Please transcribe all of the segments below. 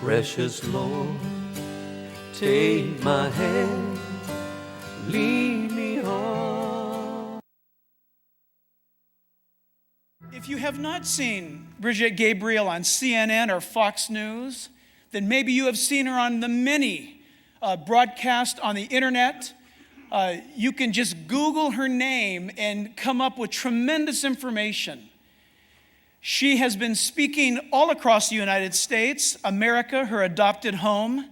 Precious Lord, take my hand, lead me on. If you have not seen Brigitte Gabriel on CNN or Fox News, then maybe you have seen her on the many broadcasts on the internet. You can just Google her name and come up with tremendous information. She has been speaking all across the United States, America, her adopted home.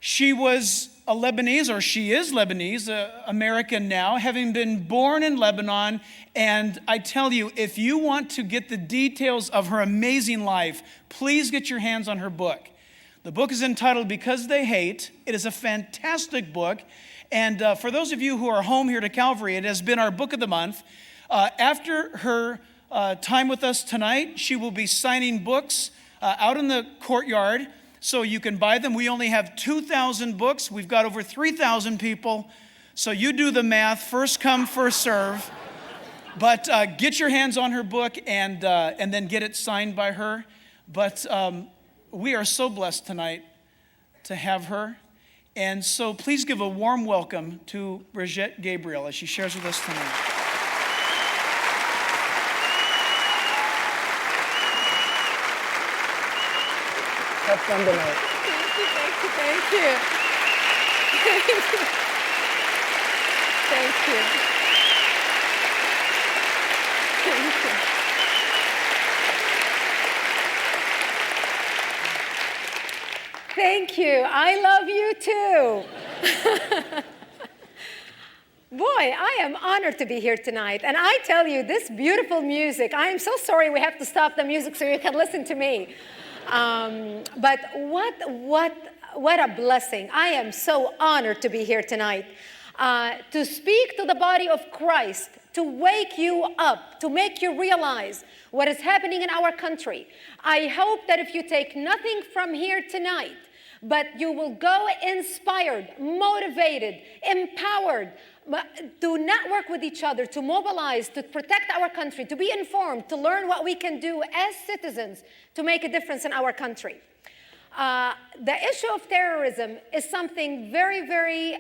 She was a Lebanese, or she is Lebanese, American now, having been born in Lebanon. And I tell you, if you want to get the details of her amazing life, please get your hands on her book. The book is entitled Because They Hate. It is a fantastic book. And for those of you who are home here to Calvary, it has been our book of the month. After her time with us tonight, she will be signing books out in the courtyard, so you can buy them. We only have 2,000 books. We've got over 3,000 people. So you do the math, first come, first serve. But get your hands on her book and then get it signed by her. But we are so blessed tonight to have her. And so please give a warm welcome to Bridgette Gabriel as she shares with us tonight. Have fun tonight. Thank you. Thank you. Thank you. Thank you. I love you too. Boy, I am honored to be here tonight. And I tell you, this beautiful music, I am so sorry we have to stop the music so you can listen to me. But what a blessing. I am so honored to be here tonight, to speak to the body of Christ, to wake you up, to make you realize what is happening in our country. I hope that if you take nothing from here tonight, but you will go inspired, motivated, empowered, to network with each other, to mobilize, to protect our country, to be informed, to learn what we can do as citizens to make a difference in our country. The issue of terrorism is something very, very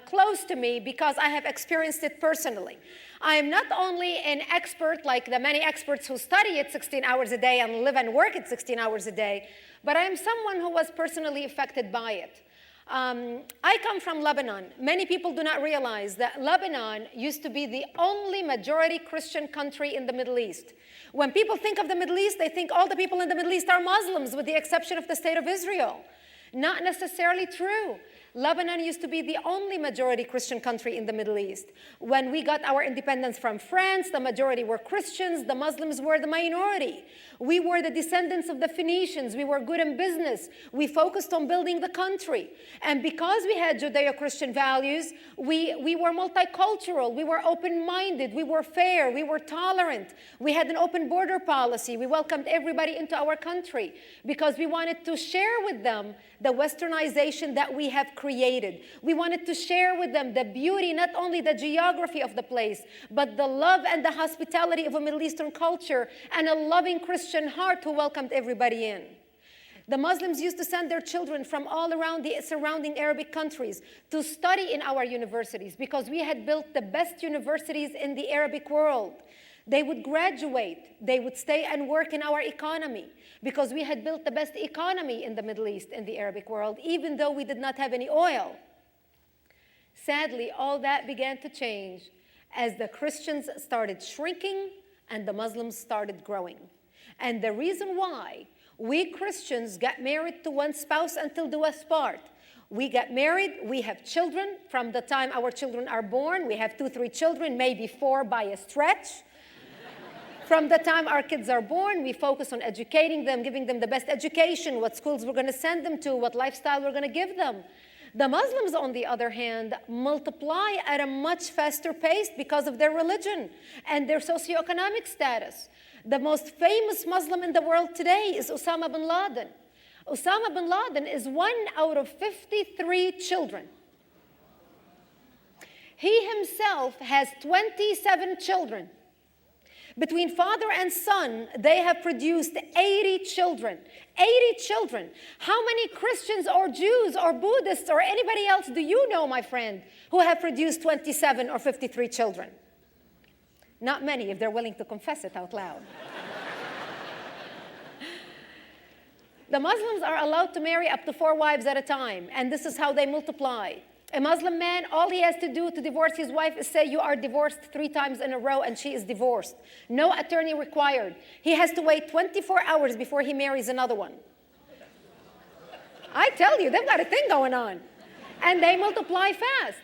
close to me because I have experienced it personally. I am not only an expert like the many experts who study it 16 hours a day and live and work it 16 hours a day, but I am someone who was personally affected by it. I come from Lebanon. Many people do not realize that Lebanon used to be the only majority Christian country in the Middle East. When people think of the Middle East, they think all the people in the Middle East are Muslims, with the exception of the state of Israel. Not necessarily true. Lebanon used to be the only majority Christian country in the Middle East. When we got our independence from France, the majority were Christians, the Muslims were the minority. We were the descendants of the Phoenicians. We were good in business. We focused on building the country. And because we had Judeo-Christian values, we were multicultural. We were open-minded. We were fair. We were tolerant. We had an open border policy. We welcomed everybody into our country because we wanted to share with them the westernization that we have created. We wanted to share with them the beauty, not only the geography of the place, but the love and the hospitality of a Middle Eastern culture and a loving Christian heart who welcomed everybody in. The Muslims used to send their children from all around the surrounding Arabic countries to study in our universities because we had built the best universities in the Arabic world. They would graduate, they would stay and work in our economy because we had built the best economy in the Middle East and the Arabic world, even though we did not have any oil. Sadly, all that began to change as the Christians started shrinking and the Muslims started growing. And the reason why we Christians got married to one spouse until death part. We get married, we have children. From the time our children are born, we have 2, 3 children, maybe 4 by a stretch. From the time our kids are born, we focus on educating them, giving them the best education, what schools we're going to send them to, what lifestyle we're going to give them. The Muslims, on the other hand, multiply at a much faster pace because of their religion and their socioeconomic status. The most famous Muslim in the world today is Osama bin Laden. Osama bin Laden is 1 out of 53 children. He himself has 27 children. Between father and son, they have produced 80 children. 80 children. How many Christians or Jews or Buddhists or anybody else do you know, my friend, who have produced 27 or 53 children? Not many, if they're willing to confess it out loud. The Muslims are allowed to marry up to 4 wives at a time, and this is how they multiply. A Muslim man, all he has to do to divorce his wife is say, you are divorced 3 times in a row, and she is divorced. No attorney required. He has to wait 24 hours before he marries another one. I tell you, they've got a thing going on. And they multiply fast.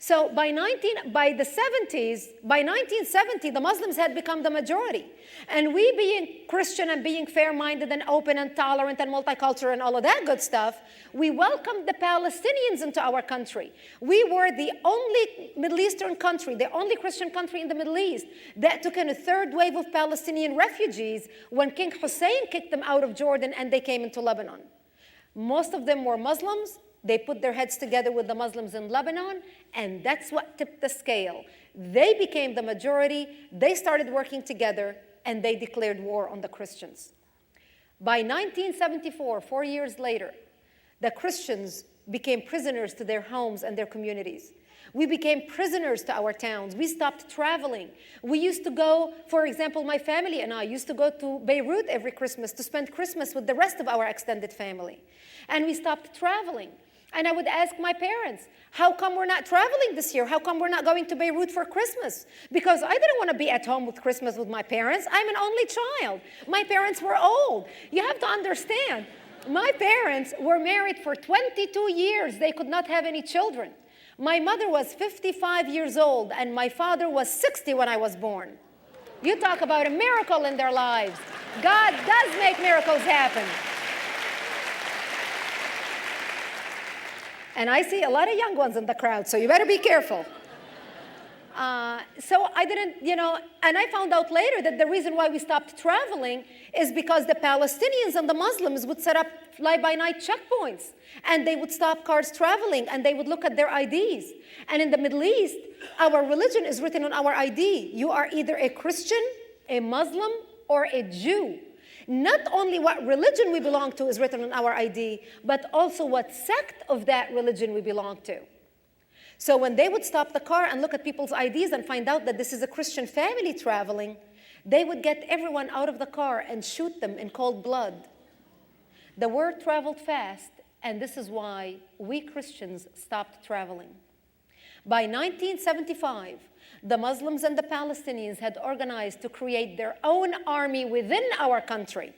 So by 1970, the Muslims had become the majority. And we, being Christian and being fair-minded and open and tolerant and multicultural and all of that good stuff, we welcomed the Palestinians into our country. We were the only Middle Eastern country, the only Christian country in the Middle East that took in a 3rd wave of Palestinian refugees when King Hussein kicked them out of Jordan and they came into Lebanon. Most of them were Muslims. They put their heads together with the Muslims in Lebanon, and that's what tipped the scale. They became the majority, they started working together, and they declared war on the Christians. By 1974, 4 years later, the Christians became prisoners to their homes and their communities. We became prisoners to our towns. We stopped traveling. We used to go, for example, my family and I used to go to Beirut every Christmas to spend Christmas with the rest of our extended family. And we stopped traveling. And I would ask my parents, how come we're not traveling this year? How come we're not going to Beirut for Christmas? Because I didn't want to be at home with Christmas with my parents. I'm an only child. My parents were old. You have to understand, my parents were married for 22 years. They could not have any children. My mother was 55 years old, and my father was 60 when I was born. You talk about a miracle in their lives. God does make miracles happen. And I see a lot of young ones in the crowd, so you better be careful. So I didn't, and I found out later that the reason why we stopped traveling is because the Palestinians and the Muslims would set up fly-by-night checkpoints, and they would stop cars traveling, and they would look at their IDs. And in the Middle East, our religion is written on our ID. You are either a Christian, a Muslim, or a Jew. Not only what religion we belong to is written on our ID, but also what sect of that religion we belong to. So when they would stop the car and look at people's IDs and find out that this is a Christian family traveling, they would get everyone out of the car and shoot them in cold blood. The word traveled fast, and this is why we Christians stopped traveling. By 1975, the Muslims and the Palestinians had organized to create their own army within our country.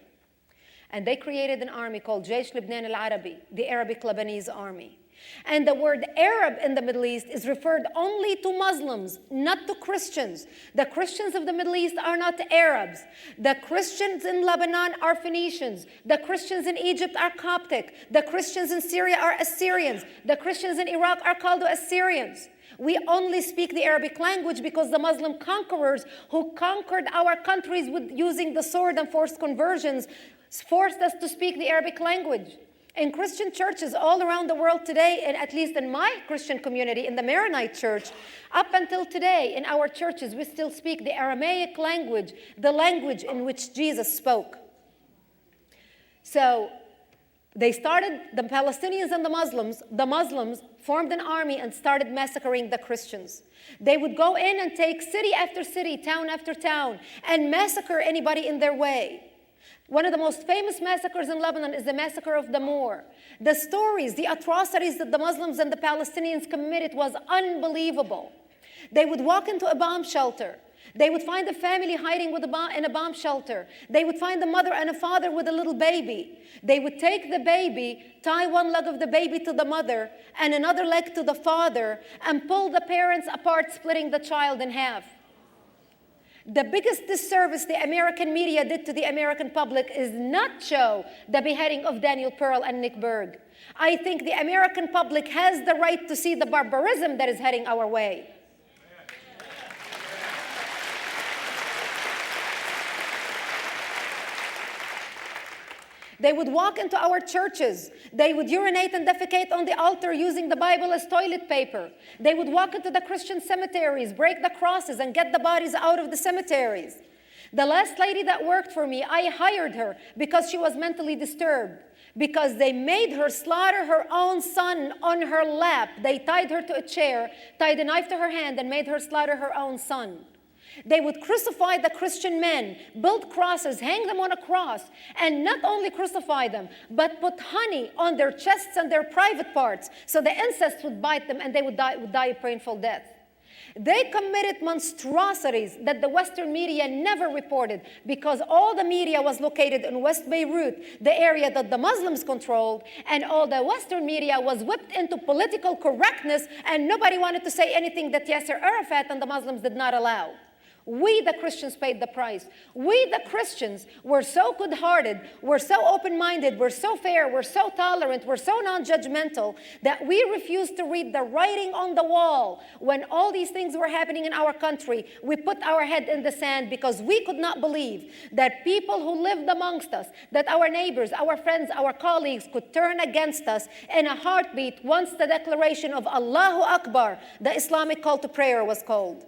And they created an army called Jaysh Lebanon al-Arabi, the Arabic Lebanese army. And the word Arab in the Middle East is referred only to Muslims, not to Christians. The Christians of the Middle East are not Arabs. The Christians in Lebanon are Phoenicians. The Christians in Egypt are Coptic. The Christians in Syria are Assyrians. The Christians in Iraq are Chaldo-Assyrians. We only speak the Arabic language because the Muslim conquerors who conquered our countries with using the sword and forced conversions forced us to speak the Arabic language. In Christian churches all around the world today, and at least in my Christian community, in the Maronite church, up until today, in our churches, we still speak the Aramaic language, the language in which Jesus spoke. So they started, the Palestinians and the Muslims formed an army and started massacring the Christians. They would go in and take city after city, town after town, and massacre anybody in their way. One of the most famous massacres in Lebanon is the massacre of Damour. The stories, the atrocities that the Muslims and the Palestinians committed was unbelievable. They would walk into a bomb shelter. They would find a family hiding in a bomb shelter. They would find a mother and a father with a little baby. They would take the baby, tie one leg of the baby to the mother and another leg to the father, and pull the parents apart, splitting the child in half. The biggest disservice the American media did to the American public is not show the beheading of Daniel Pearl and Nick Berg. I think the American public has the right to see the barbarism that is heading our way. They would walk into our churches. They would urinate and defecate on the altar using the Bible as toilet paper. They would walk into the Christian cemeteries, break the crosses, and get the bodies out of the cemeteries. The last lady that worked for me, I hired her because she was mentally disturbed, because they made her slaughter her own son on her lap. They tied her to a chair, tied a knife to her hand, and made her slaughter her own son. They would crucify the Christian men, build crosses, hang them on a cross, and not only crucify them, but put honey on their chests and their private parts, so the insects would bite them and they would die a painful death. They committed monstrosities that the Western media never reported, because all the media was located in West Beirut, the area that the Muslims controlled, and all the Western media was whipped into political correctness, and nobody wanted to say anything that Yasser Arafat and the Muslims did not allow. We, the Christians, paid the price. We, the Christians, were so good-hearted, we're so open-minded, we're so fair, we're so tolerant, we're so non-judgmental that we refused to read the writing on the wall. When all these things were happening in our country, we put our head in the sand because we could not believe that people who lived amongst us, that our neighbors, our friends, our colleagues could turn against us in a heartbeat once the declaration of Allahu Akbar, the Islamic call to prayer, was called.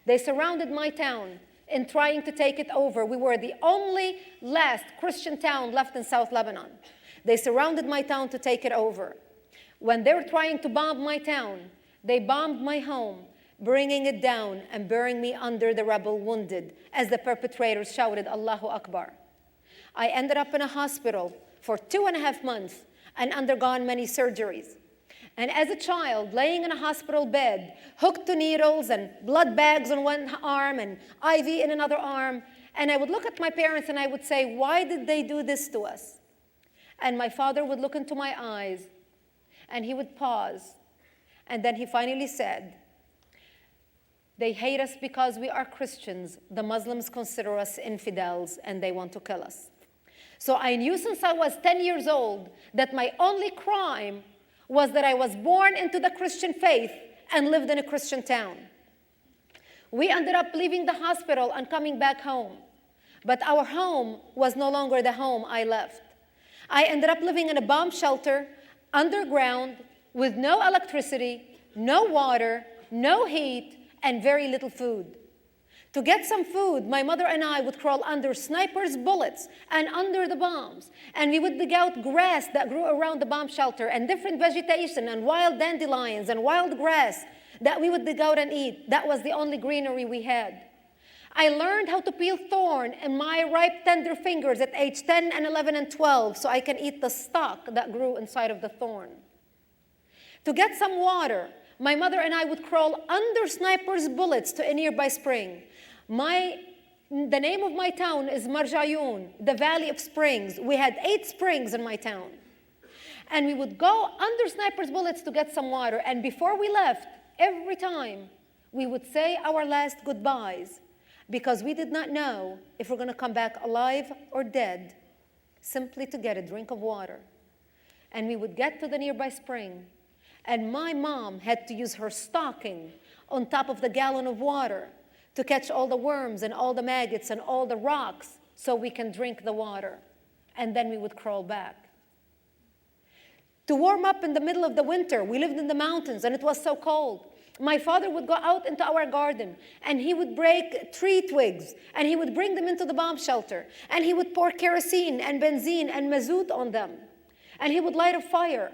They surrounded my town in trying to take it over. We were the only last Christian town left in South Lebanon. They surrounded my town to take it over. When they were trying to bomb my town, they bombed my home, bringing it down and burying me under the rubble, wounded, as the perpetrators shouted, Allahu Akbar. I ended up in a hospital for 2.5 months and undergone many surgeries. And as a child, laying in a hospital bed, hooked to needles and blood bags on one arm and IV in another arm, and I would look at my parents and I would say, why did they do this to us? And my father would look into my eyes and he would pause. And then he finally said, they hate us because we are Christians. The Muslims consider us infidels and they want to kill us. So I knew since I was 10 years old that my only crime was that I was born into the Christian faith and lived in a Christian town. We ended up leaving the hospital and coming back home. But our home was no longer the home I left. I ended up living in a bomb shelter, underground, with no electricity, no water, no heat, and very little food. To get some food, my mother and I would crawl under snipers' bullets and under the bombs. And we would dig out grass that grew around the bomb shelter and different vegetation and wild dandelions and wild grass that we would dig out and eat. That was the only greenery we had. I learned how to peel thorn in my ripe, tender fingers at age 10 and 11 and 12 so I can eat the stalk that grew inside of the thorn. To get some water, my mother and I would crawl under snipers' bullets to a nearby spring. The name of my town is Marjayun, the Valley of Springs. We had 8 springs in my town. And we would go under snipers' bullets to get some water. And before we left, every time, we would say our last goodbyes because we did not know if we're going to come back alive or dead, simply to get a drink of water. And we would get to the nearby spring. And my mom had to use her stocking on top of the gallon of water to catch all the worms and all the maggots and all the rocks so we can drink the water. And then we would crawl back. To warm up in the middle of the winter, we lived in the mountains and it was so cold. My father would go out into our garden and he would break tree twigs and he would bring them into the bomb shelter and he would pour kerosene and benzene and mazout on them. And he would light a fire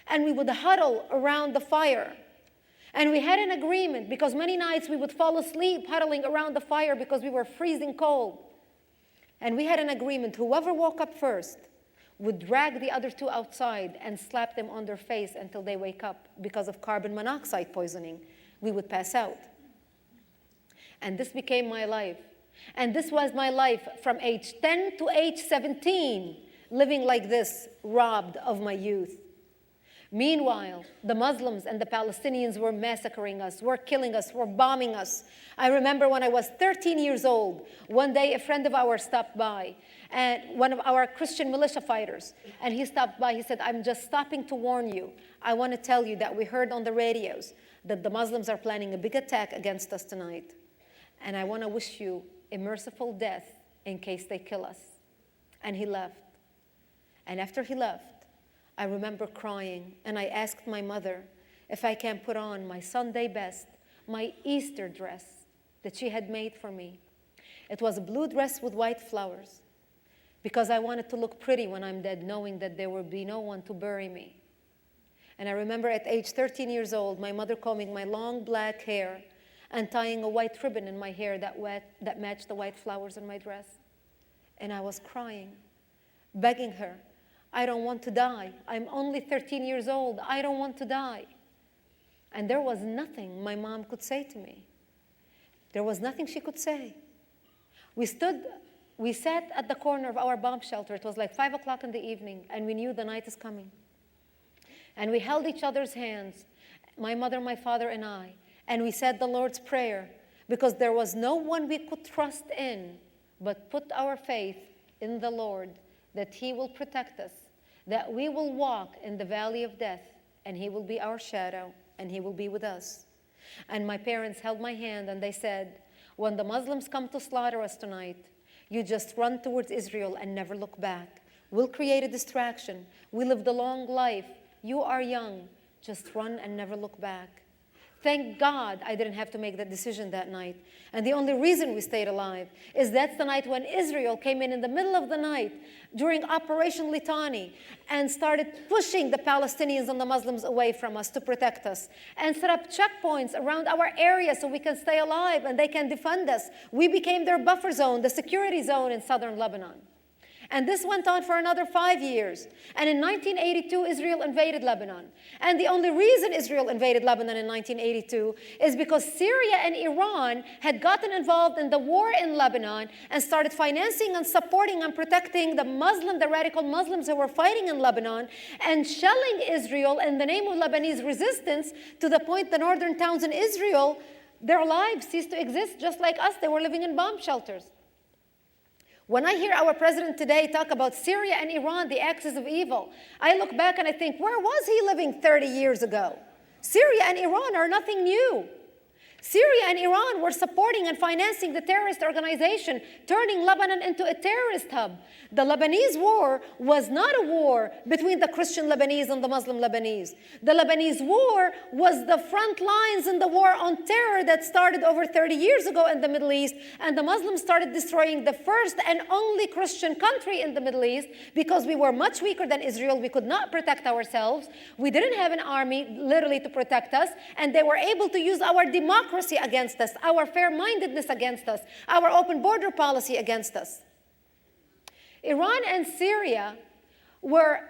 and we would huddle around the fire. And we had an agreement because many nights we would fall asleep huddling around the fire because we were freezing cold. And we had an agreement, whoever woke up first would drag the other 2 outside and slap them on their face until they wake up because of carbon monoxide poisoning. We would pass out. And this became my life. And this was my life from age 10 to age 17, living like this, robbed of my youth. Meanwhile, the Muslims and the Palestinians were massacring us, were killing us, were bombing us. I remember when I was 13 years old, one day a friend of ours stopped by, and one of our Christian militia fighters, and he stopped by, he said, I'm just stopping to warn you. I want to tell you that we heard on the radios that the Muslims are planning a big attack against us tonight. And I want to wish you a merciful death in case they kill us. And he left. And after he left, I remember crying, and I asked my mother if I can put on my Sunday best, my Easter dress that she had made for me. It was a blue dress with white flowers, because I wanted to look pretty when I'm dead, knowing that there would be no one to bury me. And I remember at age 13 years old, my mother combing my long black hair and tying a white ribbon in my hair that matched the white flowers in my dress. And I was crying, begging her, I don't want to die. I'm only 13 years old. I don't want to die. And there was nothing my mom could say to me. There was nothing she could say. We sat at the corner of our bomb shelter. It was like 5 o'clock in the evening, and we knew the night is coming. And we held each other's hands, my mother, my father, and I, and we said the Lord's Prayer, because there was no one we could trust in, but put our faith in the Lord, that He will protect us, that we will walk in the valley of death, and He will be our shadow, and He will be with us. And my parents held my hand, and they said, when the Muslims come to slaughter us tonight, you just run towards Israel and never look back. We'll create a distraction. We lived a long life. You are young. Just run and never look back. Thank God I didn't have to make that decision that night. And the only reason we stayed alive is that's the night when Israel came in the middle of the night during Operation Litani and started pushing the Palestinians and the Muslims away from us to protect us and set up checkpoints around our area so we can stay alive and they can defend us. We became their buffer zone, the security zone in southern Lebanon. And this went on for another 5 years. And in 1982, Israel invaded Lebanon. And the only reason Israel invaded Lebanon in 1982 is because Syria and Iran had gotten involved in the war in Lebanon and started financing and supporting and protecting the radical Muslims who were fighting in Lebanon and shelling Israel in the name of Lebanese resistance, to the point the northern towns in Israel, their lives ceased to exist just like us. They were living in bomb shelters. When I hear our president today talk about Syria and Iran, the axis of evil, I look back and I think, where was he living 30 years ago? Syria and Iran are nothing new. Syria and Iran were supporting and financing the terrorist organization, turning Lebanon into a terrorist hub. The Lebanese war was not a war between the Christian Lebanese and the Muslim Lebanese. The Lebanese war was the front lines in the war on terror that started over 30 years ago in the Middle East, and the Muslims started destroying the first and only Christian country in the Middle East because we were much weaker than Israel. We could not protect ourselves. We didn't have an army literally to protect us, and they were able to use our democracy against us, our fair-mindedness against us, our open border policy against us. Iran and Syria were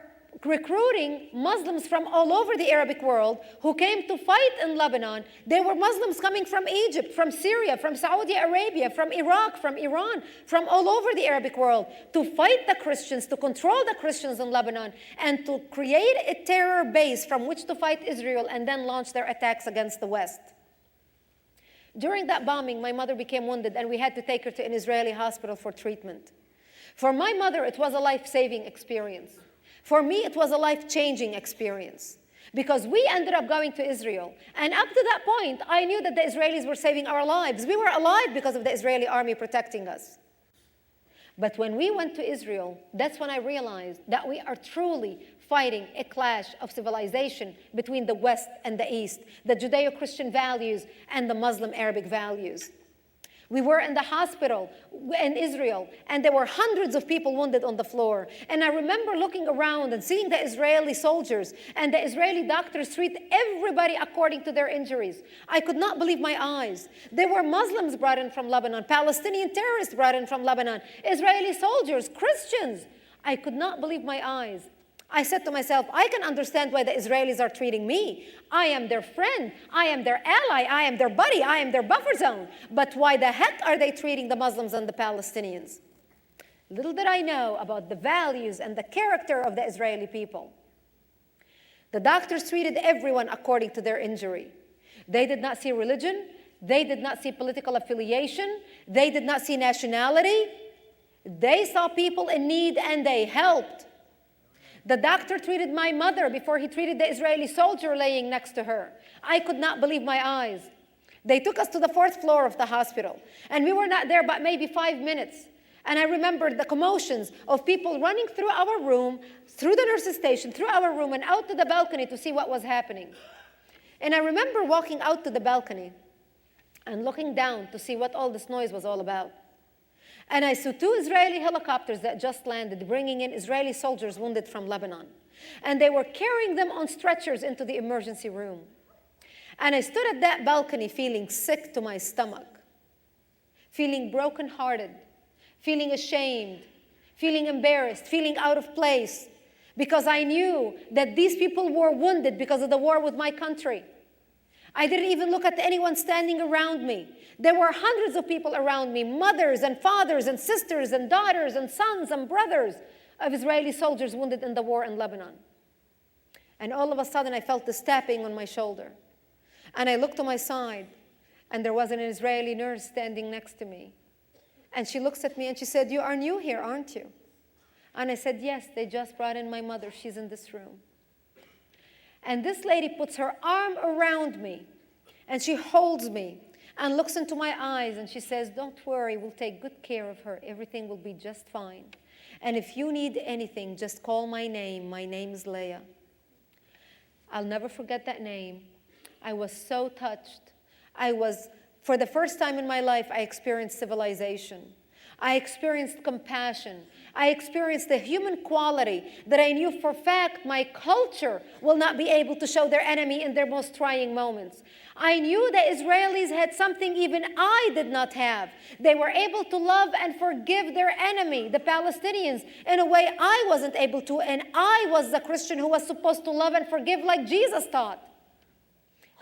recruiting Muslims from all over the Arabic world who came to fight in Lebanon. They were Muslims coming from Egypt, from Syria, from Saudi Arabia, from Iraq, from Iran, from all over the Arabic world to fight the Christians, to control the Christians in Lebanon, and to create a terror base from which to fight Israel and then launch their attacks against the West. During that bombing, my mother became wounded, and we had to take her to an Israeli hospital for treatment. For my mother, it was a life-saving experience. For me, it was a life-changing experience, because we ended up going to Israel. And up to that point, I knew that the Israelis were saving our lives. We were alive because of the Israeli army protecting us. But when we went to Israel, that's when I realized that we are truly fighting a clash of civilization between the West and the East, the Judeo-Christian values and the Muslim-Arabic values. We were in the hospital in Israel, and there were hundreds of people wounded on the floor. And I remember looking around and seeing the Israeli soldiers and the Israeli doctors treat everybody according to their injuries. I could not believe my eyes. There were Muslims brought in from Lebanon, Palestinian terrorists brought in from Lebanon, Israeli soldiers, Christians. I could not believe my eyes. I said to myself, I can understand why the Israelis are treating me. I am their friend. I am their ally. I am their buddy. I am their buffer zone. But why the heck are they treating the Muslims and the Palestinians? Little did I know about the values and the character of the Israeli people. The doctors treated everyone according to their injury. They did not see religion. They did not see political affiliation. They did not see nationality. They saw people in need and they helped. The doctor treated my mother before he treated the Israeli soldier laying next to her. I could not believe my eyes. They took us to the 4th floor of the hospital, and we were not there but maybe 5 minutes. And I remembered the commotions of people running through our room, through the nurse's station, through our room, and out to the balcony to see what was happening. And I remember walking out to the balcony and looking down to see what all this noise was all about. And I saw 2 Israeli helicopters that just landed, bringing in Israeli soldiers wounded from Lebanon. And they were carrying them on stretchers into the emergency room. And I stood at that balcony feeling sick to my stomach, feeling brokenhearted, feeling ashamed, feeling embarrassed, feeling out of place, because I knew that these people were wounded because of the war with my country. I didn't even look at anyone standing around me. There were hundreds of people around me, mothers and fathers and sisters and daughters and sons and brothers of Israeli soldiers wounded in the war in Lebanon. And all of a sudden, I felt this tapping on my shoulder. And I looked to my side, and there was an Israeli nurse standing next to me. And she looks at me and she said, "You are new here, aren't you?" And I said, "Yes, they just brought in my mother. She's in this room." And this lady puts her arm around me, and she holds me and looks into my eyes, and she says, "Don't worry, we'll take good care of her. Everything will be just fine. And if you need anything, just call my name. My name is Leah." I'll never forget that name. I was so touched. For the first time in my life, I experienced civilization. I experienced compassion. I experienced the human quality that I knew for a fact my culture will not be able to show their enemy in their most trying moments. I knew the Israelis had something even I did not have. They were able to love and forgive their enemy, the Palestinians, in a way I wasn't able to, and I was the Christian who was supposed to love and forgive like Jesus taught.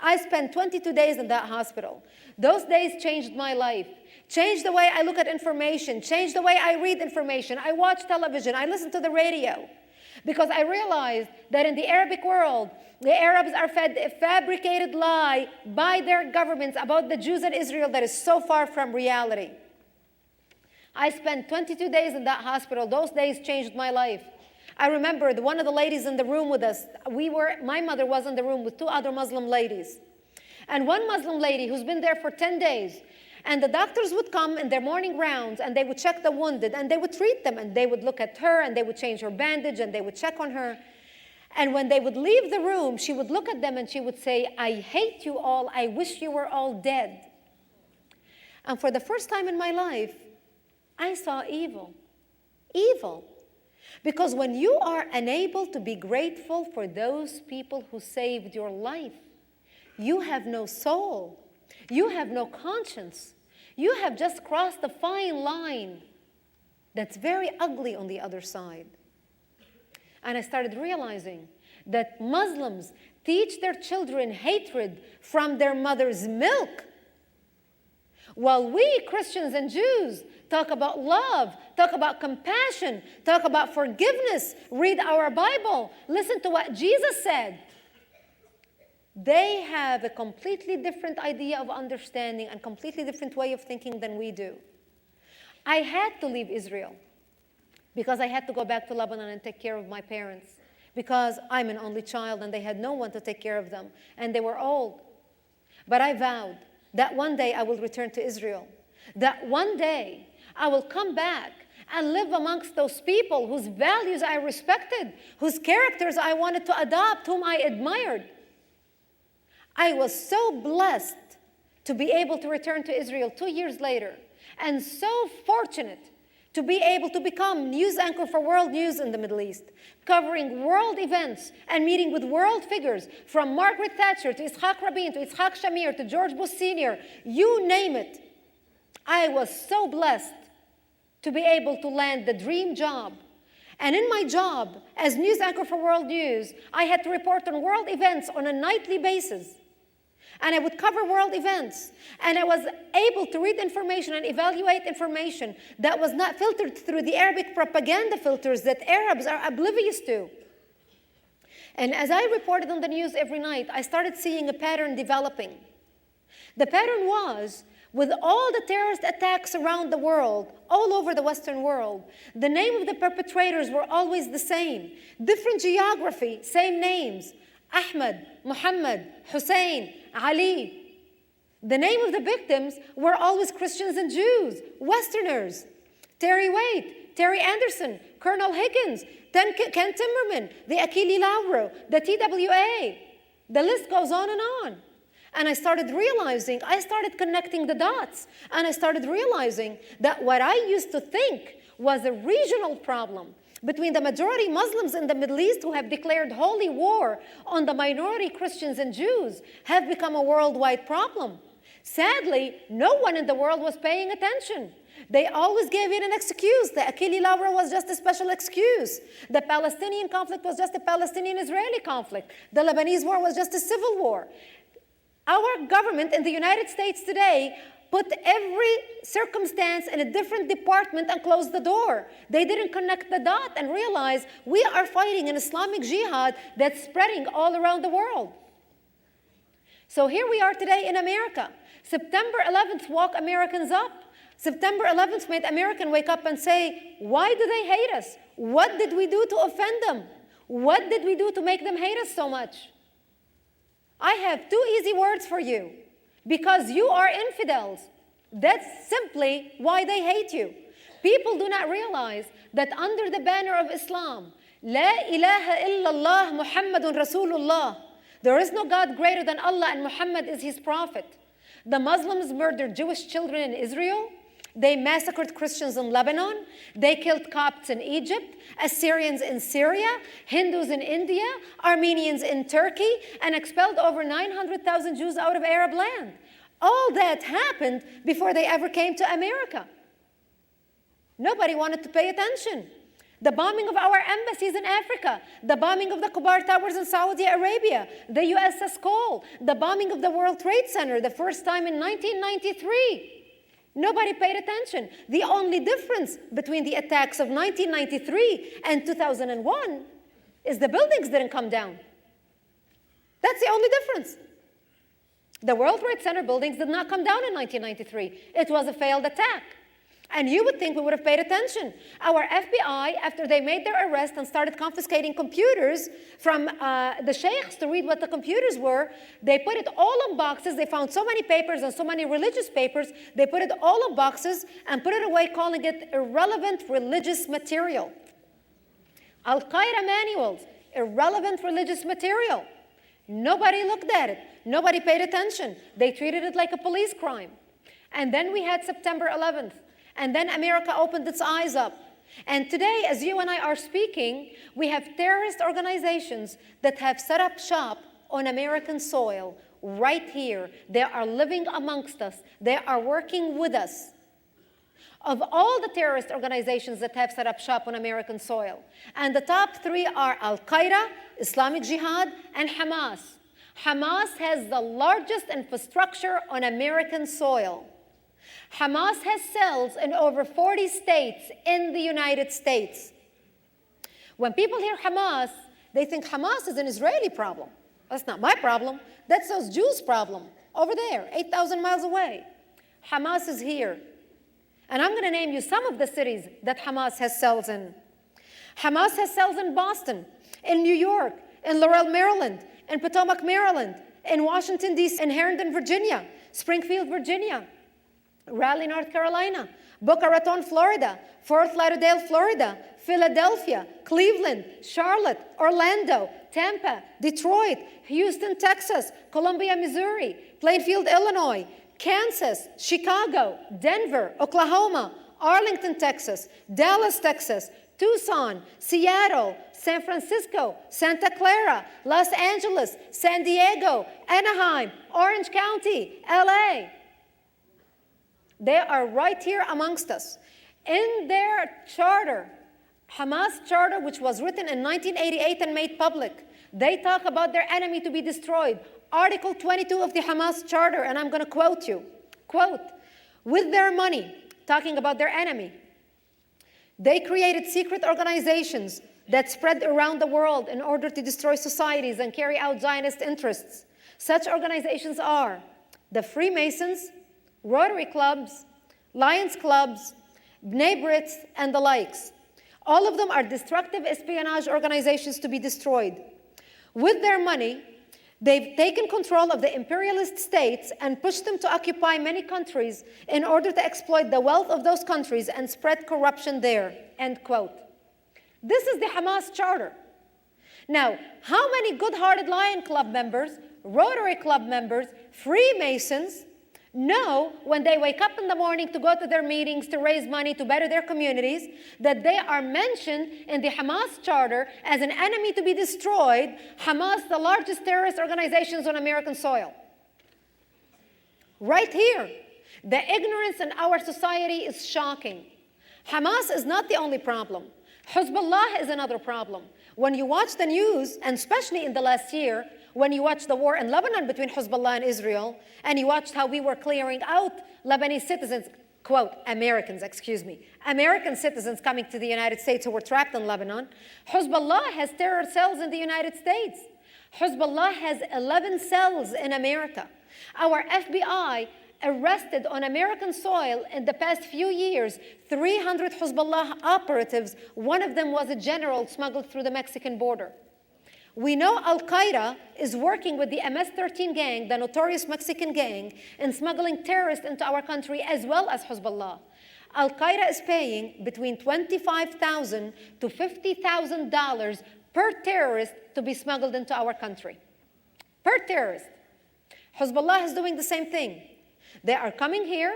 I spent 22 days in that hospital. Those days changed my life, changed the way I look at information, changed the way I read information. I watch television, I listen to the radio, because I realized that in the Arabic world, the Arabs are fed a fabricated lie by their governments about the Jews in Israel that is so far from reality. I spent 22 days in that hospital. Those days changed my life. I remember one of the ladies in the room with us, my mother was in the room with 2 other Muslim ladies. And one Muslim lady who's been there for 10 days, and the doctors would come in their morning rounds, and they would check the wounded, and they would treat them, and they would look at her, and they would change her bandage, and they would check on her. And when they would leave the room, she would look at them, and she would say, "I hate you all. I wish you were all dead." And for the first time in my life, I saw evil. Evil. Because when you are unable to be grateful for those people who saved your life, you have no soul. You have no conscience. You have just crossed a fine line that's very ugly on the other side. And I started realizing that Muslims teach their children hatred from their mother's milk, while we Christians and Jews talk about love, talk about compassion, talk about forgiveness, read our Bible, listen to what Jesus said. They have a completely different idea of understanding and completely different way of thinking than we do. I had to leave Israel because I had to go back to Lebanon and take care of my parents, because I'm an only child and they had no one to take care of them, and they were old. But I vowed that one day I will return to Israel, that one day I will come back and live amongst those people whose values I respected, whose characters I wanted to adopt, whom I admired. I was so blessed to be able to return to Israel 2 years later, and so fortunate to be able to become news anchor for world news in the Middle East, covering world events and meeting with world figures, from Margaret Thatcher to Yitzhak Rabin to Yitzhak Shamir to George Bush Sr., you name it. I was so blessed to be able to land the dream job. And in my job as news anchor for world news, I had to report on world events on a nightly basis. And I would cover world events. And I was able to read information and evaluate information that was not filtered through the Arabic propaganda filters that Arabs are oblivious to. And as I reported on the news every night, I started seeing a pattern developing. The pattern was, with all the terrorist attacks around the world, all over the Western world, the name of the perpetrators were always the same. Different geography, same names. Ahmed, Muhammad, Hussein, Ali. The name of the victims were always Christians and Jews, Westerners. Terry Waite, Terry Anderson, Colonel Higgins, Ken Timmerman, the Achille Lauro, the TWA. The list goes on and on. And I started connecting the dots. And I started realizing that what I used to think was a regional problem between the majority Muslims in the Middle East who have declared holy war on the minority Christians and Jews have become a worldwide problem. Sadly, no one in the world was paying attention. They always gave it an excuse. The Achille Lauro was just a special excuse. The Palestinian conflict was just a Palestinian-Israeli conflict. The Lebanese war was just a civil war. Our government in the United States today put every circumstance in a different department and closed the door. They didn't connect the dot and realize we are fighting an Islamic jihad that's spreading all around the world. So here we are today in America. September 11th woke Americans up. September 11th made Americans wake up and say, why do they hate us? What did we do to offend them? What did we do to make them hate us so much? I have two easy words for you. Because you are infidels. That's simply why they hate you. People do not realize that under the banner of Islam, La ilaha illallah Muhammadun Rasulullah, there is no God greater than Allah and Muhammad is his prophet. The Muslims murdered Jewish children in Israel. They massacred Christians in Lebanon. They killed Copts in Egypt, Assyrians in Syria, Hindus in India, Armenians in Turkey, and expelled over 900,000 Jews out of Arab land. All that happened before they ever came to America. Nobody wanted to pay attention. The bombing of our embassies in Africa, the bombing of the Kubar Towers in Saudi Arabia, the USS Cole, the bombing of the World Trade Center, the first time in 1993. Nobody paid attention. The only difference between the attacks of 1993 and 2001 is the buildings didn't come down. That's the only difference. The World Trade Center buildings did not come down in 1993. It was a failed attack. And you would think we would have paid attention. Our FBI, after they made their arrest and started confiscating computers from the sheikhs to read what the computers were, they put it all in boxes. They found so many papers and so many religious papers. They put it all in boxes and put it away, calling it irrelevant religious material. Al-Qaeda manuals, irrelevant religious material. Nobody looked at it. Nobody paid attention. They treated it like a police crime. And then we had September 11th. And then America opened its eyes up. And today, as you and I are speaking, we have terrorist organizations that have set up shop on American soil right here. They are living amongst us. They are working with us. Of all the terrorist organizations that have set up shop on American soil, and the top three are Al-Qaeda, Islamic Jihad, and Hamas. Hamas has the largest infrastructure on American soil. Hamas has cells in over 40 states in the United States. When people hear Hamas, they think Hamas is an Israeli problem. That's not my problem. That's those Jews' problem over there, 8,000 miles away. Hamas is here. And I'm going to name you some of the cities that Hamas has cells in. Hamas has cells in Boston, in New York, in Laurel, Maryland, in Potomac, Maryland, in Washington, D.C., in Herndon, Virginia, Springfield, Virginia, Raleigh, North Carolina, Boca Raton, Florida, Fort Lauderdale, Florida, Philadelphia, Cleveland, Charlotte, Orlando, Tampa, Detroit, Houston, Texas, Columbia, Missouri, Plainfield, Illinois, Kansas, Chicago, Denver, Oklahoma, Arlington, Texas, Dallas, Texas, Tucson, Seattle, San Francisco, Santa Clara, Los Angeles, San Diego, Anaheim, Orange County, LA. They are right here amongst us. In their charter, Hamas charter, which was written in 1988 and made public, they talk about their enemy to be destroyed. Article 22 of the Hamas charter, and I'm going to quote you. Quote, with their money, talking about their enemy, they created secret organizations that spread around the world in order to destroy societies and carry out Zionist interests. Such organizations are the Freemasons, Rotary clubs, Lions clubs, B'nai B'rith, and the likes. All of them are destructive espionage organizations to be destroyed. With their money, they've taken control of the imperialist states and pushed them to occupy many countries in order to exploit the wealth of those countries and spread corruption there, end quote. This is the Hamas charter. Now, how many good-hearted Lion Club members Rotary Club members, Freemasons, know when they wake up in the morning to go to their meetings to raise money to better their communities that they are mentioned in the Hamas charter as an enemy to be destroyed. Hamas, the largest terrorist organizations on American soil. Right here, the ignorance in our society is shocking. Hamas is not the only problem. Hezbollah is another problem. When you watch the news, and especially in the last year, when you watch the war in Lebanon between Hezbollah and Israel, and you watched how we were clearing out Lebanese citizens, quote, American citizens coming to the United States who were trapped in Lebanon. Hezbollah has terror cells in the United States. Hezbollah has 11 cells in America. Our FBI arrested on American soil in the past few years 300 Hezbollah operatives. One of them was a general smuggled through the Mexican border. We know Al-Qaeda is working with the MS-13 gang, the notorious Mexican gang, in smuggling terrorists into our country as well as Hezbollah. Al-Qaeda is paying between $25,000 to $50,000 per terrorist to be smuggled into our country. Per terrorist. Hezbollah is doing the same thing. They are coming here,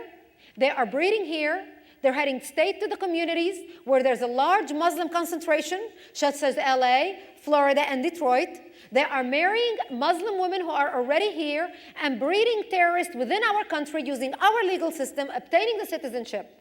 they are breeding here, they're heading straight to the communities where there's a large Muslim concentration, such as LA, Florida, and Detroit. They are marrying Muslim women who are already here and breeding terrorists within our country using our legal system, obtaining the citizenship.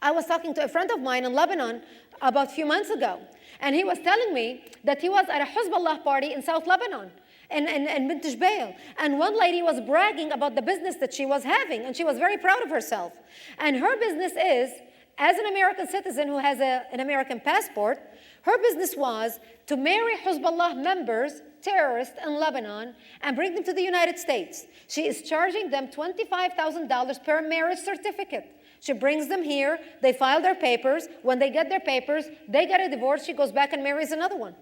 I was talking to a friend of mine in Lebanon about a few months ago, and he was telling me that he was at a Hezbollah party in South Lebanon, in Bint Jbeil. And one lady was bragging about the business that she was having, and she was very proud of herself. And her business is, as an American citizen who has an American passport, her business was to marry Hezbollah members, terrorists in Lebanon, and bring them to the United States. She is charging them $25,000 per marriage certificate. She brings them here, they file their papers. When they get their papers, they get a divorce, she goes back and marries another one.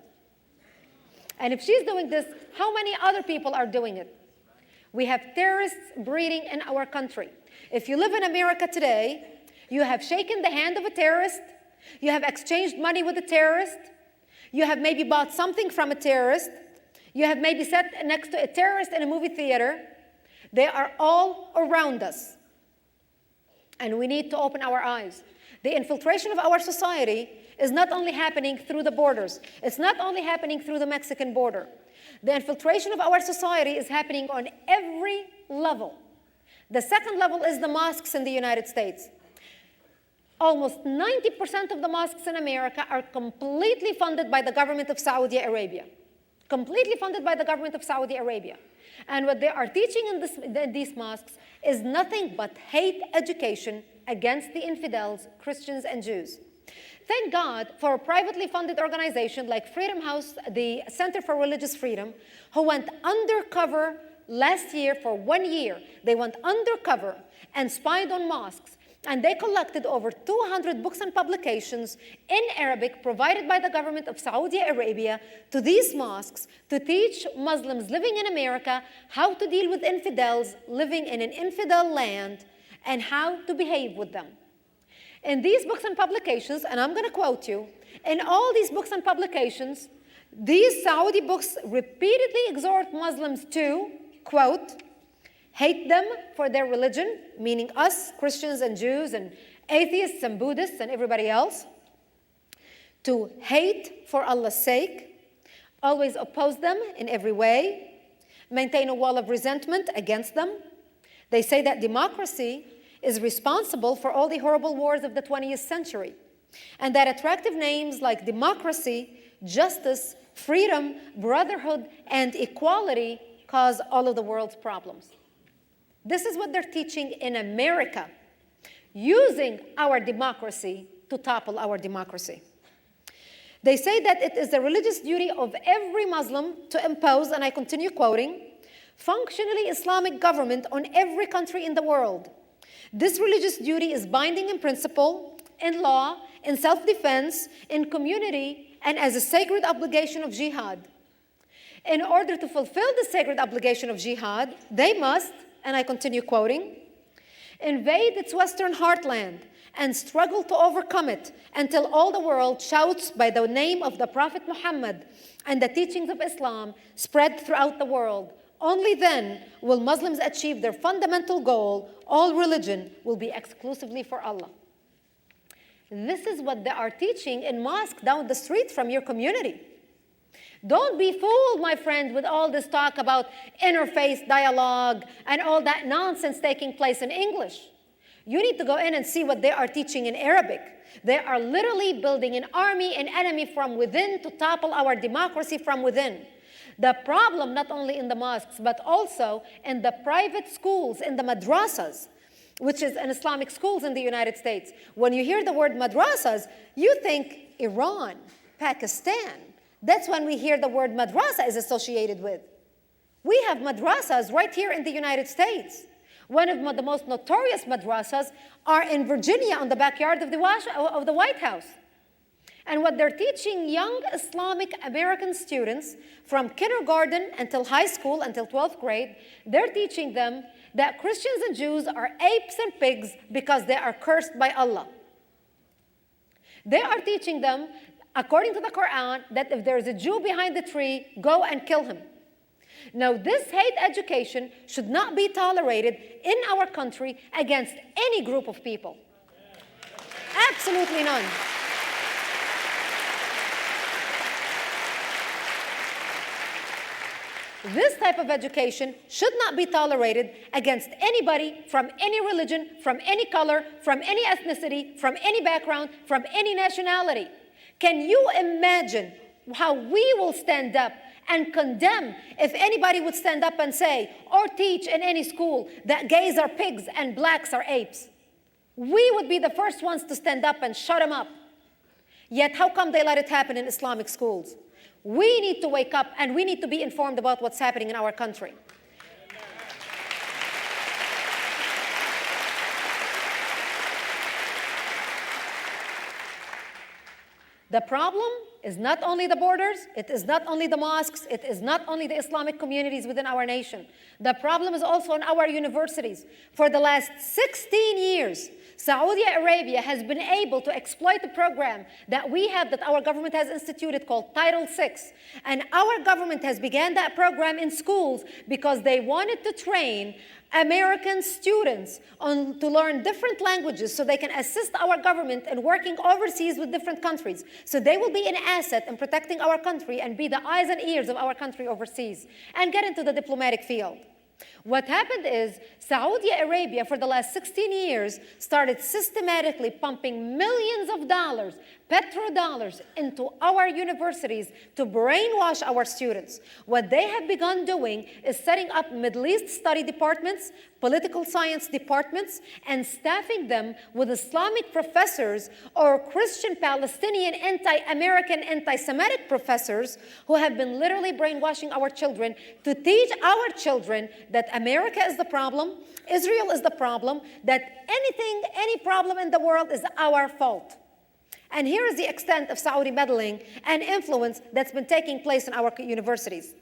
And if she's doing this, how many other people are doing it? We have terrorists breeding in our country. If you live in America today, you have shaken the hand of a terrorist, you have exchanged money with a terrorist, you have maybe bought something from a terrorist, you have maybe sat next to a terrorist in a movie theater. They are all around us. And we need to open our eyes. The infiltration of our society is not only happening through the borders. It's not only happening through the Mexican border. The infiltration of our society is happening on every level. The second level is the mosques in the United States. Almost 90% of the mosques in America are completely funded by the government of Saudi Arabia. Completely funded by the government of Saudi Arabia. And what they are teaching in these mosques is nothing but hate education against the infidels, Christians and Jews. Thank God for a privately funded organization like Freedom House, the Center for Religious Freedom, who went undercover last year for 1 year. They went undercover and spied on mosques. And they collected over 200 books and publications in Arabic provided by the government of Saudi Arabia to these mosques to teach Muslims living in America how to deal with infidels living in an infidel land and how to behave with them. In these books and publications, and I'm going to quote you, in all these books and publications, these Saudi books repeatedly exhort Muslims to, quote, hate them for their religion, meaning us, Christians and Jews and atheists and Buddhists and everybody else, to hate for Allah's sake, always oppose them in every way, maintain a wall of resentment against them. They say that democracy is responsible for all the horrible wars of the 20th century, and that attractive names like democracy, justice, freedom, brotherhood, and equality cause all of the world's problems. This is what they're teaching in America, using our democracy to topple our democracy. They say that it is the religious duty of every Muslim to impose, and I continue quoting, functionally Islamic government on every country in the world. This religious duty is binding in principle, in law, in self-defense, in community, and as a sacred obligation of jihad. In order to fulfill the sacred obligation of jihad, they must, and I continue quoting, invade its western heartland and struggle to overcome it until all the world shouts by the name of the Prophet Muhammad and the teachings of Islam spread throughout the world. Only then will Muslims achieve their fundamental goal: all religion will be exclusively for Allah. This is what they are teaching in mosque down the street from your community. Don't be fooled, my friend, with all this talk about interfaith dialogue and all that nonsense taking place in English. You need to go in and see what they are teaching in Arabic. They are literally building an army, an enemy from within to topple our democracy from within. The problem not only in the mosques, but also in the private schools, in the madrasas, which is in Islamic schools in the United States. When you hear the word madrasas, you think Iran, Pakistan. That's when we hear the word madrasa is associated with. We have madrasas right here in the United States. One of the most notorious madrasas are in Virginia on the backyard of the White House. And what they're teaching young Islamic American students from kindergarten until high school, until 12th grade, they're teaching them that Christians and Jews are apes and pigs because they are cursed by Allah. They are teaching them, according to the Quran, that if there is a Jew behind the tree, go and kill him. Now, this hate education should not be tolerated in our country against any group of people. Absolutely none. This type of education should not be tolerated against anybody from any religion, from any color, from any ethnicity, from any background, from any nationality. Can you imagine how we will stand up and condemn if anybody would stand up and say or teach in any school that gays are pigs and blacks are apes? We would be the first ones to stand up and shut them up. Yet how come they let it happen in Islamic schools? We need to wake up and we need to be informed about what's happening in our country. The problem is not only the borders, it is not only the mosques, it is not only the Islamic communities within our nation. The problem is also in our universities. For the last 16 years, Saudi Arabia has been able to exploit a program that we have, that our government has instituted, called Title VI. And our government has began that program in schools because they wanted to train American students to learn different languages so they can assist our government in working overseas with different countries. So they will be an asset in protecting our country and be the eyes and ears of our country overseas and get into the diplomatic field. What happened is Saudi Arabia, for the last 16 years, started systematically pumping millions of dollars, petrodollars, into our universities to brainwash our students. What they have begun doing is setting up Middle East study departments, political science departments, and staffing them with Islamic professors or Christian, Palestinian, anti-American, anti-Semitic professors who have been literally brainwashing our children to teach our children that America is the problem, Israel is the problem, that any problem in the world is our fault. And here is the extent of Saudi meddling and influence that's been taking place in our universities.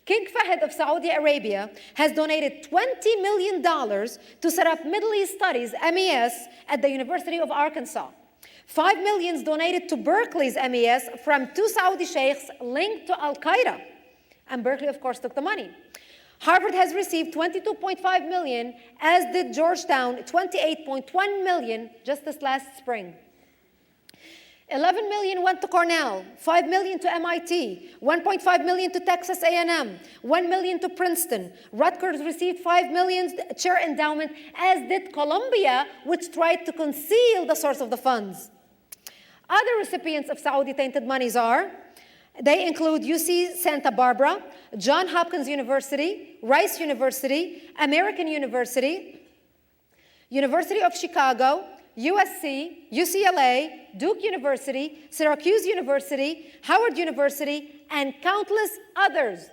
King Fahd of Saudi Arabia has donated $20 million to set up Middle East Studies, MES, at the University of Arkansas. $5 million donated to Berkeley's MES from 2 Saudi sheikhs linked to Al-Qaeda. And Berkeley, of course, took the money. Harvard has received $22.5 million, as did Georgetown, $28.1 million just this last spring. $11 million went to Cornell, $5 million to MIT, $1.5 million to Texas A&M, $1 million to Princeton. Rutgers received $5 million chair endowment, as did Columbia, which tried to conceal the source of the funds. Other recipients of Saudi-tainted monies they include UC Santa Barbara, Johns Hopkins University, Rice University, American University, University of Chicago, USC, UCLA, Duke University, Syracuse University, Howard University, and countless others.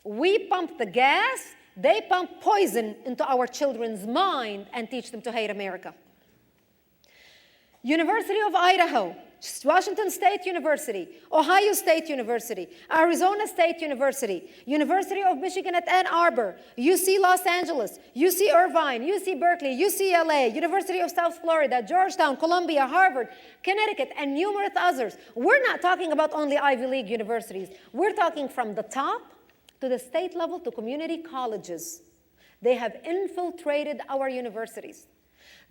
We pump the gas, they pump poison into our children's mind and teach them to hate America. University of Idaho, Washington State University, Ohio State University, Arizona State University, University of Michigan at Ann Arbor, UC Los Angeles, UC Irvine, UC Berkeley, UCLA, University of South Florida, Georgetown, Columbia, Harvard, Connecticut, and numerous others. We're not talking about only Ivy League universities. We're talking from the top to the state level to community colleges. They have infiltrated our universities.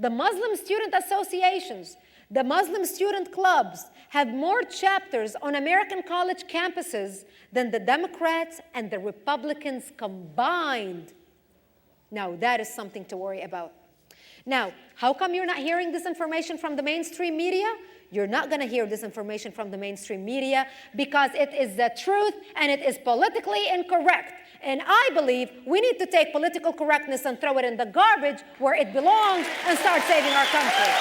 The Muslim student associations, the Muslim student clubs have more chapters on American college campuses than the Democrats and the Republicans combined. Now, that is something to worry about. Now, how come you're not hearing this information from the mainstream media? You're not going to hear this information from the mainstream media because it is the truth and it is politically incorrect. And I believe we need to take political correctness and throw it in the garbage where it belongs and start saving our country.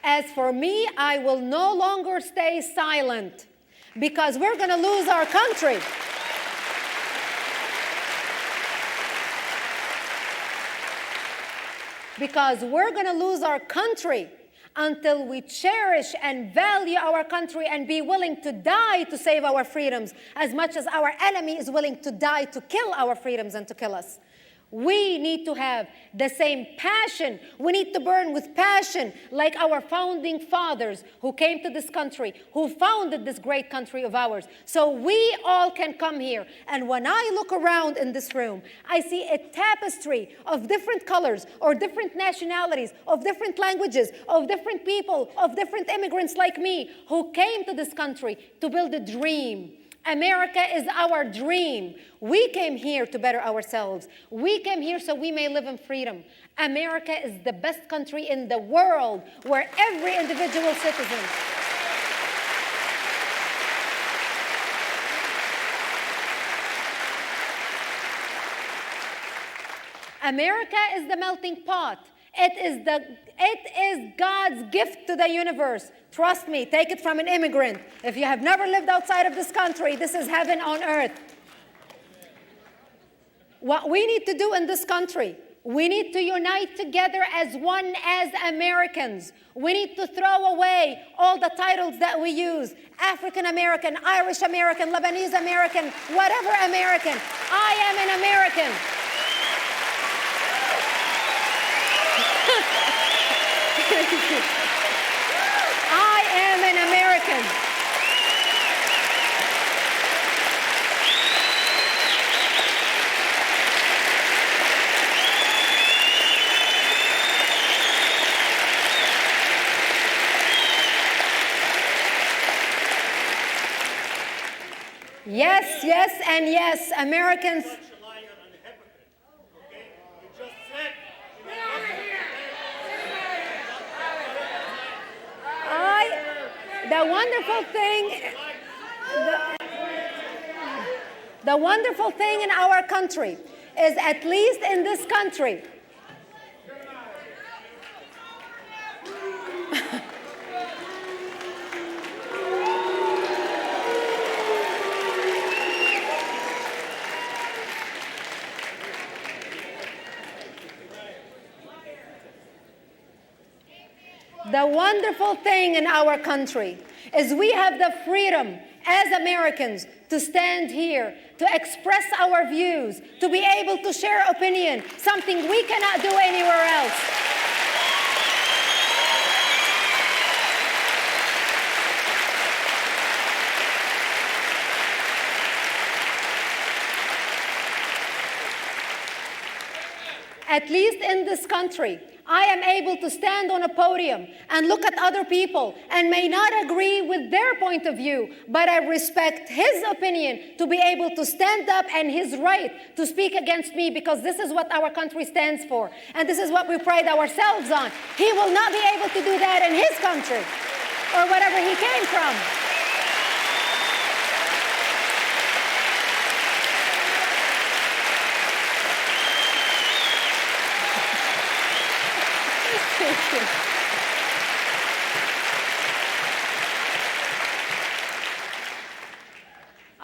As for me, I will no longer stay silent because we're going to lose our country. Because we're going to lose our country until we cherish and value our country and be willing to die to save our freedoms as much as our enemy is willing to die to kill our freedoms and to kill us. We need to have the same passion. We need to burn with passion like our founding fathers who came to this country, who founded this great country of ours. So we all can come here. And when I look around in this room, I see a tapestry of different colors or different nationalities, of different languages, of different people, of different immigrants like me who came to this country to build a dream. America is our dream. We came here to better ourselves. We came here so we may live in freedom. America is the best country in the world where every individual citizen America is the melting pot. It is God's gift to the universe. Trust me, take it from an immigrant. If you have never lived outside of this country, this is heaven on earth. What we need to do in this country, we need to unite together as one, as Americans. We need to throw away all the titles that we use. African American, Irish American, Lebanese American, whatever American. I am an American. I am an American. Yes, yes, and yes, Americans. The wonderful thing in our country is, at least in this country, the wonderful thing in our country is we have the freedom as Americans to stand here, to express our views, to be able to share opinion, something we cannot do anywhere else. At least in this country, I am able to stand on a podium and look at other people and may not agree with their point of view, but I respect his opinion to be able to stand up and his right to speak against me, because this is what our country stands for and this is what we pride ourselves on. He will not be able to do that in his country or wherever he came from.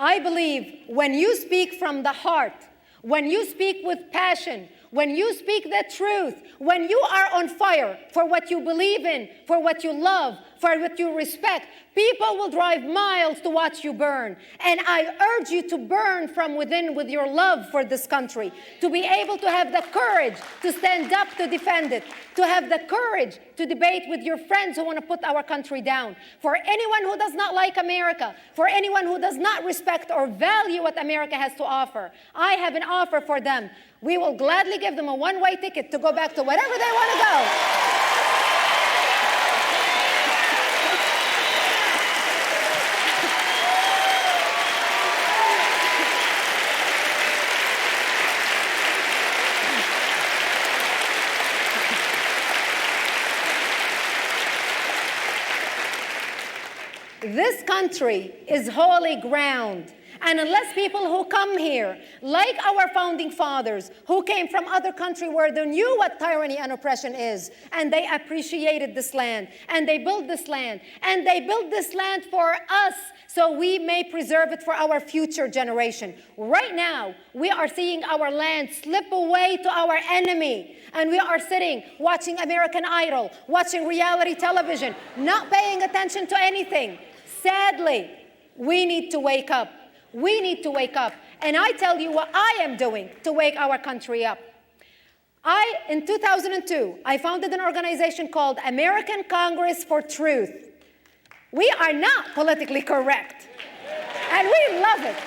I believe when you speak from the heart, when you speak with passion, when you speak the truth, when you are on fire for what you believe in, for what you love, for what you respect, people will drive miles to watch you burn. And I urge you to burn from within with your love for this country, to be able to have the courage to stand up to defend it, to have the courage to debate with your friends who want to put our country down. For anyone who does not like America, for anyone who does not respect or value what America has to offer, I have an offer for them. We will gladly give them a one-way ticket to go back to wherever they want to go. This country is holy ground. And unless people who come here, like our founding fathers, who came from other countries where they knew what tyranny and oppression is, and they appreciated this land, and they built this land, and they built this land for us so we may preserve it for our future generation. Right now, we are seeing our land slip away to our enemy. And we are sitting, watching American Idol, watching reality television, not paying attention to anything. Sadly, we need to wake up. We need to wake up. And I tell you what I am doing to wake our country up. In 2002, I founded an organization called American Congress for Truth. We are not politically correct, and we love it.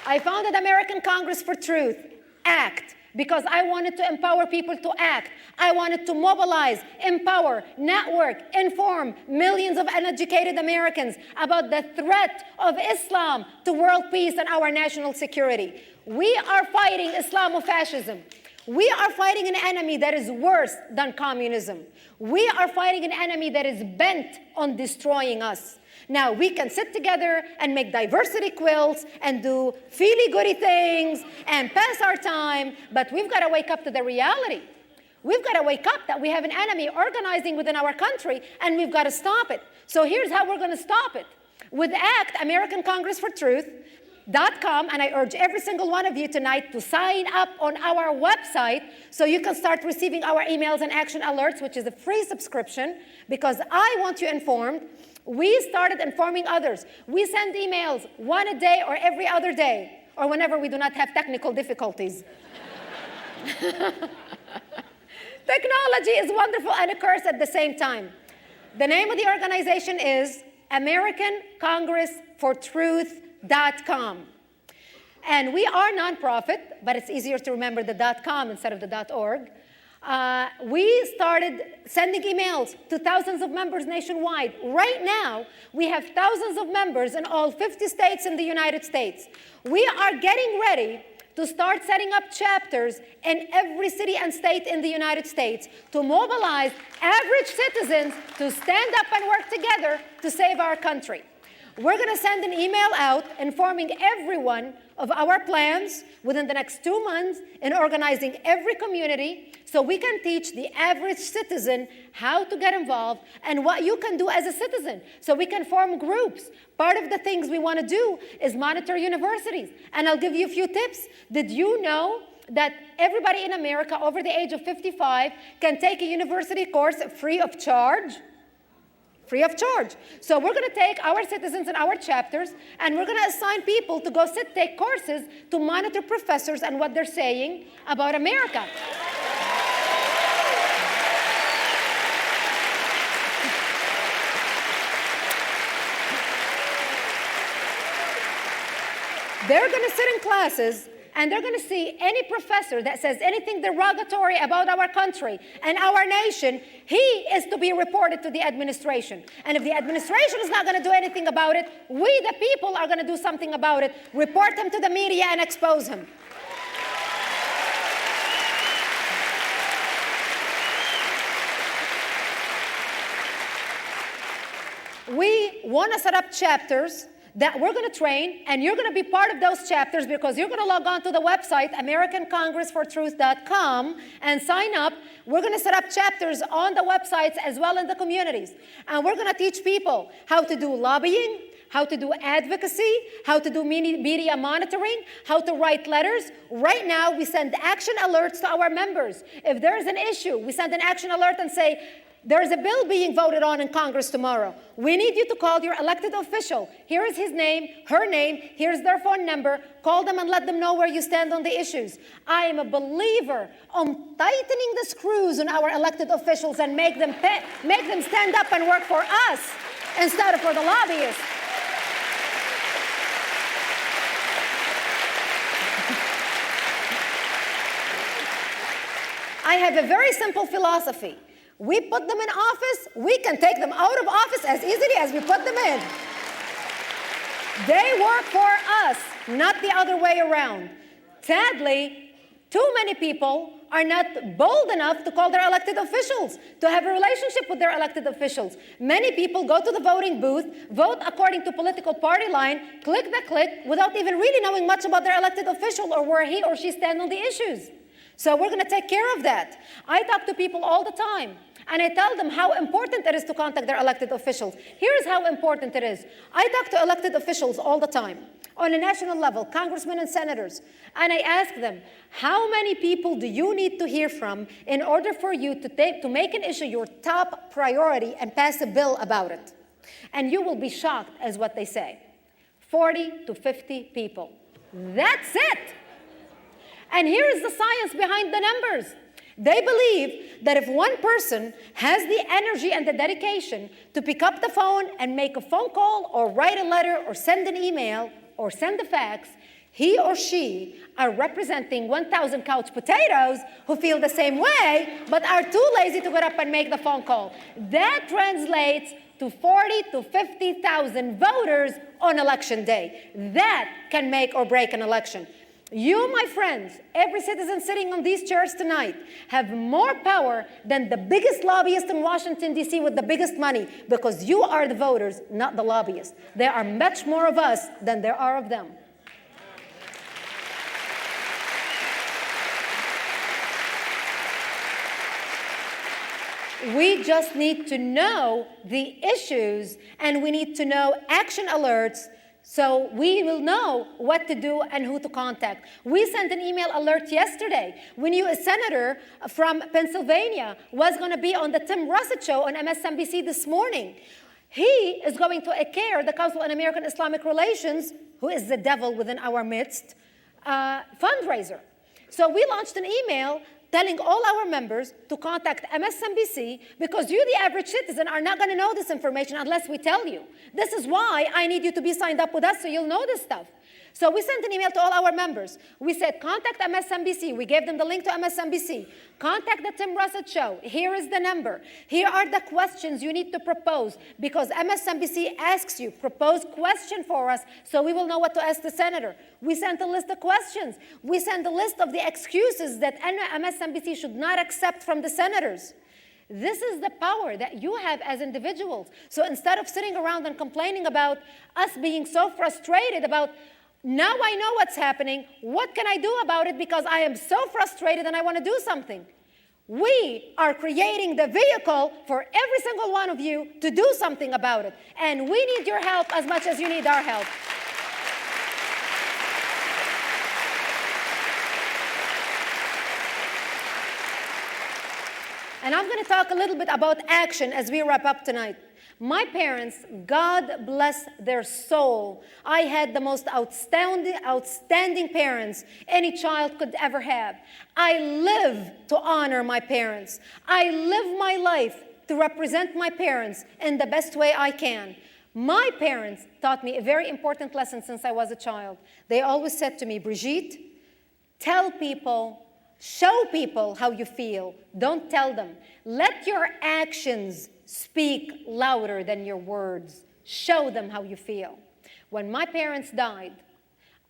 I founded American Congress for Truth, ACT, because I wanted to empower people to act. I wanted to mobilize, empower, network, inform millions of uneducated Americans about the threat of Islam to world peace and our national security. We are fighting Islamofascism. We are fighting an enemy that is worse than communism. We are fighting an enemy that is bent on destroying us. Now, we can sit together and make diversity quilts and do feely-goody things and pass our time, but we've got to wake up to the reality. We've got to wake up that we have an enemy organizing within our country, and we've got to stop it. So here's how we're going to stop it. With ACT, American Congress for Truth.com, and I urge every single one of you tonight to sign up on our website so you can start receiving our emails and action alerts, which is a free subscription, because I want you informed. We started informing others. We send emails one a day or every other day, or whenever we do not have technical difficulties. Technology is wonderful and a curse at the same time. The name of the organization is American Congress for Truth.com. And we are nonprofit, but it's easier to remember the .com instead of the .org. We started sending emails to thousands of members nationwide. Right now, we have thousands of members in all 50 states in the United States. We are getting ready to start setting up chapters in every city and state in the United States to mobilize average citizens to stand up and work together to save our country. We're going to send an email out informing everyone of our plans within the next 2 months in organizing every community so we can teach the average citizen how to get involved and what you can do as a citizen so we can form groups. Part of the things we want to do is monitor universities. And I'll give you a few tips. Did you know that everybody in America over the age of 55 can take a university course free of charge? Free of charge. So we're going to take our citizens and our chapters, and we're going to assign people to go take courses to monitor professors and what they're saying about America. They're going to sit in classes, and they're going to see any professor that says anything derogatory about our country and our nation, he is to be reported to the administration. And if the administration is not going to do anything about it, we, the people, are going to do something about it, report him to the media and expose him. We want to set up chapters that we're going to train, and you're going to be part of those chapters because you're going to log on to the website, AmericanCongressForTruth.com, and sign up. We're going to set up chapters on the websites as well in the communities. And we're going to teach people how to do lobbying, how to do advocacy, how to do media monitoring, how to write letters. Right now, we send action alerts to our members. If there is an issue, we send an action alert and say, there is a bill being voted on in Congress tomorrow. We need you to call your elected official. Here is his name, her name, here's their phone number. Call them and let them know where you stand on the issues. I am a believer on tightening the screws on our elected officials and make them stand up and work for us instead of for the lobbyists. I have a very simple philosophy. We put them in office, we can take them out of office as easily as we put them in. They work for us, not the other way around. Sadly, too many people are not bold enough to call their elected officials, to have a relationship with their elected officials. Many people go to the voting booth, vote according to political party line, click the click, without even really knowing much about their elected official or where he or she stands on the issues. So we're going to take care of that. I talk to people all the time, and I tell them how important it is to contact their elected officials. Here's how important it is. I talk to elected officials all the time, on a national level, congressmen and senators, and I ask them, how many people do you need to hear from in order for you to make an issue your top priority and pass a bill about it? And you will be shocked as what they say. 40 to 50 people. That's it. And here is the science behind the numbers. They believe that if one person has the energy and the dedication to pick up the phone and make a phone call or write a letter or send an email or send a fax, he or she are representing 1,000 couch potatoes who feel the same way but are too lazy to get up and make the phone call. That translates to 40 to 50,000 voters on election day. That can make or break an election. You, my friends, every citizen sitting on these chairs tonight, have more power than the biggest lobbyist in Washington, D.C. with the biggest money, because you are the voters, not the lobbyists. There are much more of us than there are of them. We just need to know the issues, and we need to know action alerts, so we will know what to do and who to contact. We sent an email alert yesterday. We knew a senator from Pennsylvania was going to be on the Tim Russett show on MSNBC this morning. He is going to ACARE, the Council on American Islamic Relations, who is the devil within our midst, fundraiser. So we launched an email telling all our members to contact MSNBC, because you, the average citizen, are not going to know this information unless we tell you. This is why I need you to be signed up with us so you'll know this stuff. So we sent an email to all our members. We said, contact MSNBC. We gave them the link to MSNBC. Contact the Tim Russett Show. Here is the number. Here are the questions you need to propose, because MSNBC asks you, propose question for us so we will know what to ask the senator. We sent a list of questions. We sent a list of the excuses that MSNBC should not accept from the senators. This is the power that you have as individuals. So instead of sitting around and complaining about us being so frustrated about, now I know what's happening, what can I do about it because I am so frustrated and I want to do something? We are creating the vehicle for every single one of you to do something about it. And we need your help as much as you need our help. And I'm going to talk a little bit about action as we wrap up tonight. My parents, God bless their soul. I had the most outstanding parents any child could ever have. I live to honor my parents. I live my life to represent my parents in the best way I can. My parents taught me a very important lesson since I was a child. They always said to me, Brigitte, tell people, show people how you feel. Don't tell them. Let your actions speak louder than your words. Show them how you feel. When my parents died,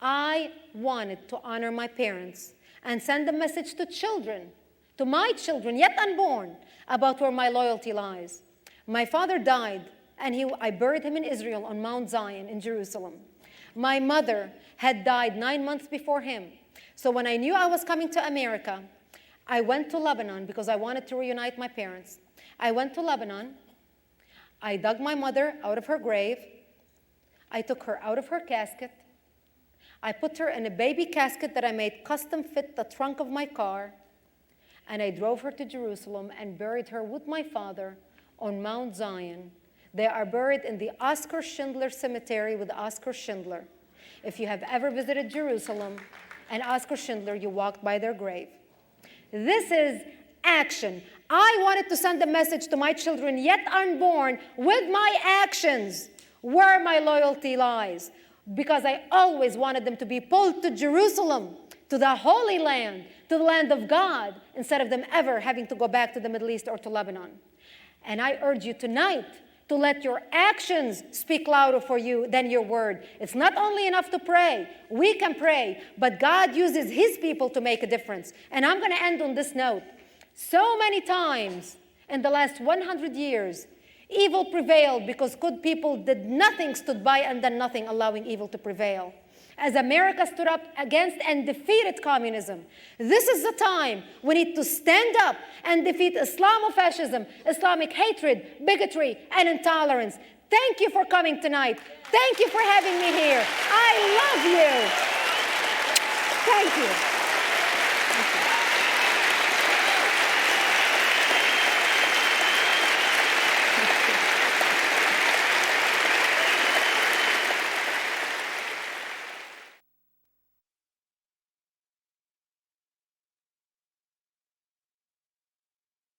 I wanted to honor my parents and send a message to children, to my children, yet unborn, about where my loyalty lies. My father died, and I buried him in Israel on Mount Zion in Jerusalem. My mother had died 9 months before him. So when I knew I was coming to America, I went to Lebanon because I wanted to reunite my parents. I went to Lebanon. I dug my mother out of her grave. I took her out of her casket. I put her in a baby casket that I made custom fit the trunk of my car. And I drove her to Jerusalem and buried her with my father on Mount Zion. They are buried in the Oskar Schindler Cemetery with Oskar Schindler. If you have ever visited Jerusalem and Oskar Schindler, you walked by their grave. This is action. I wanted to send a message to my children yet unborn with my actions where my loyalty lies, because I always wanted them to be pulled to Jerusalem, to the Holy Land, to the land of God, instead of them ever having to go back to the Middle East or to Lebanon. And I urge you tonight to let your actions speak louder for you than your word. It's not only enough to pray. We can pray, but God uses his people to make a difference. And I'm going to end on this note. So many times in the last 100 years, evil prevailed because good people did nothing, stood by and done nothing, allowing evil to prevail. As America stood up against and defeated communism, this is the time we need to stand up and defeat Islamofascism, Islamic hatred, bigotry, and intolerance. Thank you for coming tonight. Thank you for having me here. I love you. Thank you.